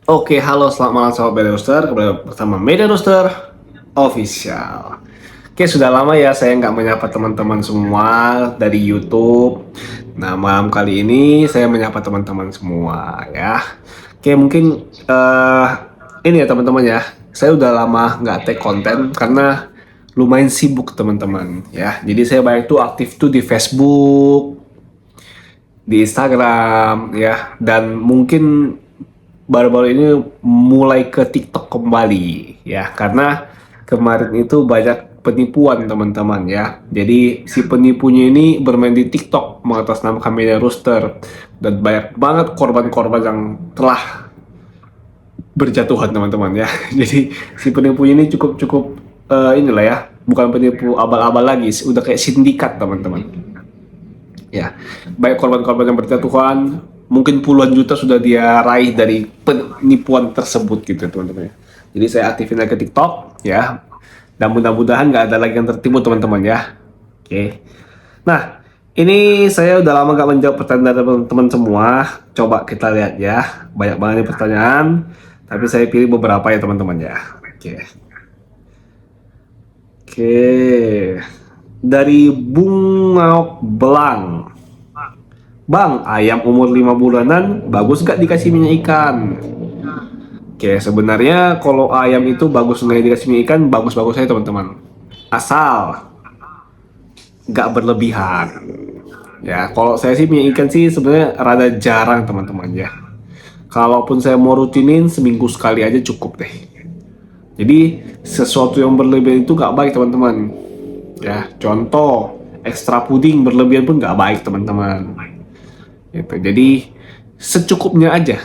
Oke, halo selamat malam sahabat Media Rooster, kembali bersama Media Rooster Official. Oke, sudah lama ya saya nggak menyapa teman-teman semua dari YouTube. Nah, malam kali ini saya menyapa teman-teman semua ya. Oke, mungkin ini ya teman-teman ya. Saya udah lama nggak take konten karena lumayan sibuk teman-teman ya. Jadi saya banyak tuh aktif tuh di Facebook, di Instagram ya, dan mungkin baru-baru ini mulai ke TikTok kembali ya, karena kemarin itu banyak penipuan teman-teman ya. Jadi si penipunya ini bermain di TikTok mengatasnamakan Media Rooster, dan banyak banget korban-korban yang telah berjatuhan teman-teman ya. Jadi si penipunya ini cukup inilah ya, bukan penipu abal-abal lagi, udah kayak sindikat teman-teman ya. Baik korban-korban yang berjatuhan, mungkin puluhan juta sudah dia raih dari penipuan tersebut gitu teman-teman ya. Jadi saya aktifin lagi ke TikTok ya, dan mudah-mudahan nggak ada lagi yang tertipu teman-teman ya. Oke, nah ini saya udah lama nggak menjawab pertanyaan dari teman-teman semua. Coba kita lihat ya, banyak banget nih pertanyaan, tapi saya pilih beberapa ya teman-teman ya. Oke, dari Bungaok Belang. Bang, ayam umur 5 bulanan bagus gak dikasih minyak ikan? Oke, sebenarnya kalau ayam itu bagus nggak dikasih minyak ikan, bagus-bagus aja teman-teman. Asal nggak berlebihan. Ya, kalau saya sih minyak ikan sih sebenarnya rada jarang teman-teman ya. Kalaupun saya mau rutinin seminggu sekali aja cukup deh. Jadi sesuatu yang berlebihan itu nggak baik teman-teman. Ya, contoh ekstra puding berlebihan pun nggak baik teman-teman. Gitu. Jadi secukupnya aja.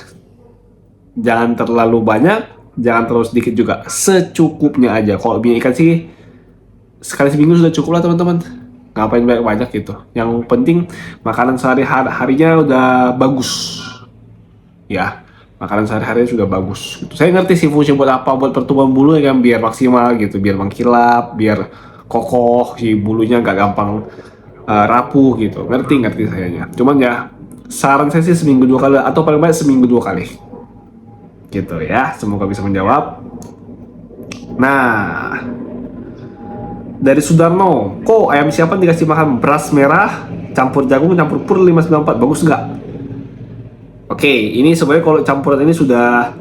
Jangan terlalu banyak, jangan terlalu sedikit juga. Secukupnya aja. Kalau minyak ikan sih sekali seminggu sudah cukup lah teman-teman. Ngapain banyak-banyak gitu. Yang penting makanan sehari-harinya udah bagus. Ya, makanan sehari-harinya sudah bagus. Gitu. Saya ngerti sih fungsi buat apa, buat pertumbuhan bulu ya kan, biar maksimal gitu, biar mengkilap, biar kokoh si bulunya nggak gampang rapuh gitu. Ngerti sayanya. Cuman ya saran saya sih seminggu 2 kali atau paling banyak seminggu 2 kali. Gitu ya, semoga bisa menjawab. Nah, dari Sudarno, kok ayam siapa dikasih makan beras merah campur jagung campur pur 594, bagus nggak? Oke, ini sebenarnya kalau campuran ini sudah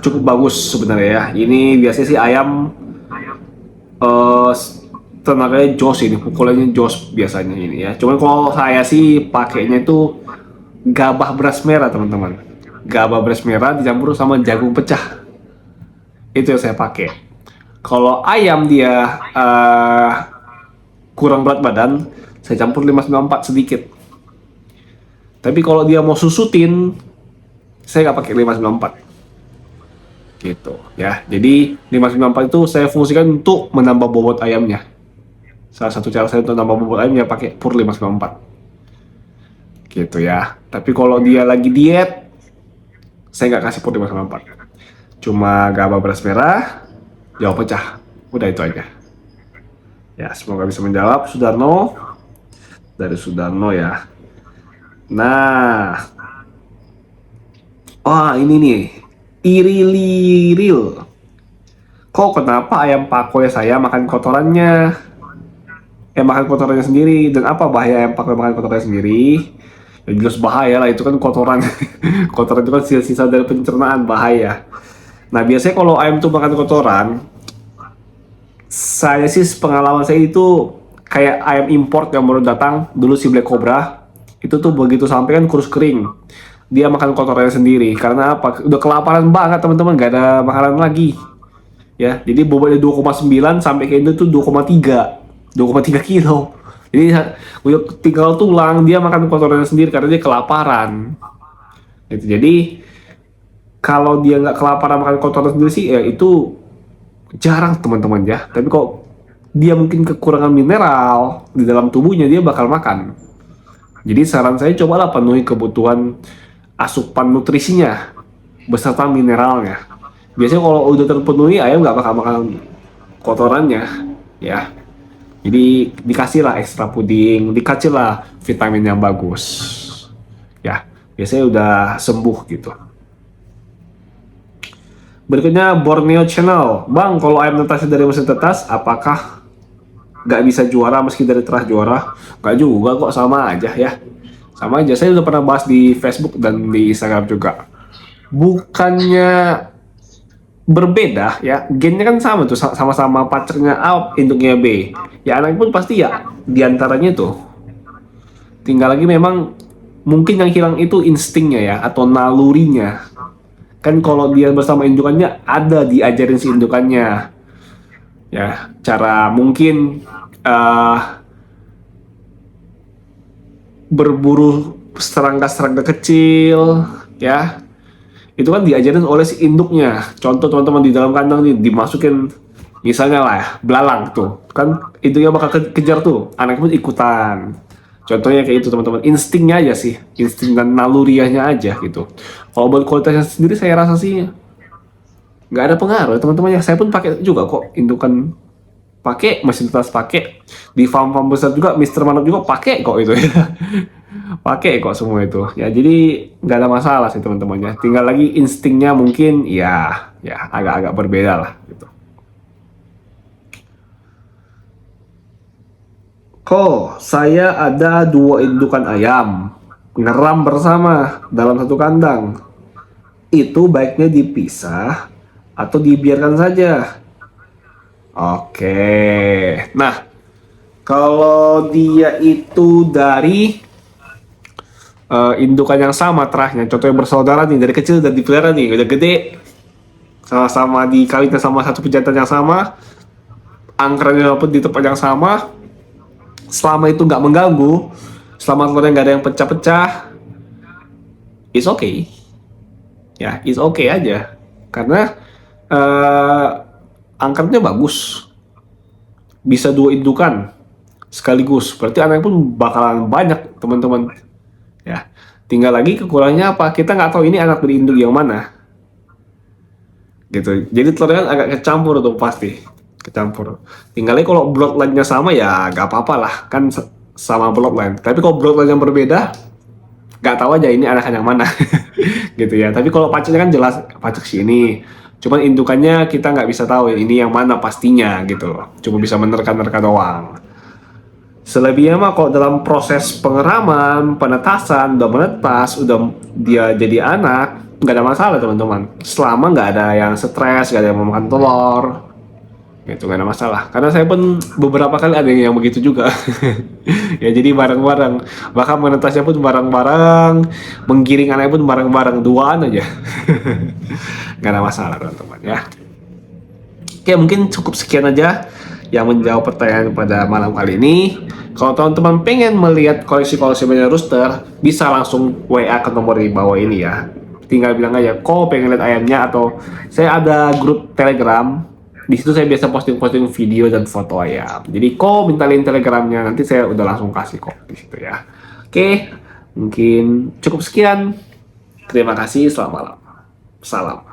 cukup bagus sebenarnya ya. Ini biasanya sih ayam eh tenaganya jos, ini pukulannya jos biasanya ini ya. Cuman kalau saya sih pakainya itu gabah beras merah teman-teman. Gabah beras merah dicampur sama jagung pecah. Itu yang saya pakai. Kalau ayam dia kurang berat badan, saya campur 594 sedikit. Tapi kalau dia mau susutin, saya nggak pakai 594 gitu ya. Jadi 594 itu saya fungsikan untuk menambah bobot ayamnya. Salah satu cara saya untuk nambah bobot ayamnya pakai pur 594 gitu ya. Tapi kalau dia lagi diet, saya nggak kasih pur 594. Cuma gabah beras merah, jauh pecah. Udah itu aja. Ya, semoga bisa menjawab Sudarno. Dari Sudarno ya. Nah, wah ini nih, iriliril. Kok kenapa ayam pakoy saya makan kotorannya? Makan kotorannya sendiri. Dan apa bahaya ayam pakoy makan kotorannya sendiri? Ya jelas bahaya lah, itu kan kotoran. Kotoran itu kan sisa-sisa dari pencernaan, bahaya. Nah biasanya kalau ayam tuh makan kotoran, saya sih pengalaman saya itu kayak ayam import yang baru datang dulu, si Black Cobra. Itu tuh begitu sampai kan kurus kering, dia makan kotorannya sendiri. Karena apa? Udah kelaparan banget teman-teman, gak ada makanan lagi ya. Jadi bobotnya 2,9 sampai kayak itu tuh 2,3 kilo. Jadi udah tinggal tulang, dia makan kotorannya sendiri karena dia kelaparan gitu. Jadi kalau dia nggak kelaparan makan kotoran sendiri sih ya itu jarang teman-teman ya. Tapi kok dia mungkin kekurangan mineral di dalam tubuhnya, dia bakal makan. Jadi saran saya cobalah penuhi kebutuhan asupan nutrisinya beserta mineralnya. Biasanya kalau udah terpenuhi, ayam nggak bakal makan kotorannya ya. Jadi dikasih lah ekstra puding, dikasih lah vitamin yang bagus ya. Biasanya udah sembuh gitu. Berikutnya Borneo Channel. Bang, kalau ayam netas dari mesin tetas, apakah nggak bisa juara meski dari terah juara? Nggak juga kok, sama aja ya. Sama aja, saya udah pernah bahas di Facebook dan di Instagram juga. Bukannya berbeda ya, gennya kan sama tuh, sama-sama pacarnya A, induknya B. Ya anak pun pasti ya diantaranya tuh. Tinggal lagi memang mungkin yang hilang itu instingnya ya, atau nalurinya. Kan kalau dia bersama indukannya ada diajarin si indukannya ya, cara mungkin eh, berburu serangga-serangga kecil ya, itu kan diajarin oleh si induknya. Contoh teman-teman, di dalam kandang nih dimasukin misalnya lah ya, belalang tuh kan, induknya bakal kejar tuh, anak pun ikutan. Contohnya kayak itu teman-teman, instingnya aja sih, insting dan naluriahnya aja gitu. Kalau buat kualitasnya sendiri saya rasa sih nggak ada pengaruh ya, teman-teman ya. Saya pun pakai juga kok indukan, pakai mesin tas, pakai di farm-farm besar juga, Mister Manap juga pakai kok itu ya. Pakai kok semua itu ya, jadi nggak ada masalah sih teman-teman ya. Tinggal lagi instingnya mungkin ya, ya agak-agak berbeda lah gitu. Kok saya ada 2 indukan ayam ngeram bersama dalam satu kandang, itu baiknya dipisah atau dibiarkan saja? Oke, nah kalau dia itu dari indukan yang sama terahnya, contohnya bersaudara nih, dari kecil udah dipelihara nih, udah gede, sama-sama dikawinkan sama satu pejantan yang sama, angkerannya pun di tempat yang sama, selama itu nggak mengganggu, selama telurnya nggak ada yang pecah-pecah, it's okay ya, it's okay aja, karena uh, angkatnya bagus, bisa 2 indukan sekaligus, berarti anaknya pun bakalan banyak teman-teman ya. Tinggal lagi kekurangannya apa, kita nggak tahu ini anak dari induk yang mana gitu, jadi telurnya kan agak kecampur tuh, pasti kecampur. Tinggalnya kalau bloodline-nya sama ya nggak apa-apa lah, kan sama bloodline. Tapi kalau bloodline yang berbeda, nggak tahu aja ini anak yang mana. Gitu ya. Tapi kalau pacarnya kan jelas pacak sini, cuman indukannya kita nggak bisa tahu ini yang mana pastinya gitu loh, cuma bisa menerka-nerka doang. Selebihnya mah kalau dalam proses pengeraman, penetasan, udah menetas, udah dia jadi anak, nggak ada masalah teman-teman. Selama nggak ada yang stres, nggak ada yang memakan telur, gitu nggak ada masalah. Karena saya pun beberapa kali ada yang begitu juga. Ya jadi bareng-bareng, bahkan menetasnya pun bareng-bareng, menggiring anaknya pun bareng-bareng, duaan aja. Nggak ada masalah teman-teman ya. Oke, mungkin cukup sekian aja yang menjawab pertanyaan pada malam kali ini. Kalau teman-teman pengen melihat koleksi-koleksi banyak rooster, bisa langsung WA ke nomor di bawah ini ya. Tinggal bilang aja, kok pengen lihat ayamnya, atau saya ada grup Telegram. Di situ saya biasa posting-posting video dan foto ayam. Jadi kok minta link Telegramnya, nanti saya udah langsung kasih kok di situ ya. Oke, mungkin cukup sekian. Terima kasih, selamat malam. Salam.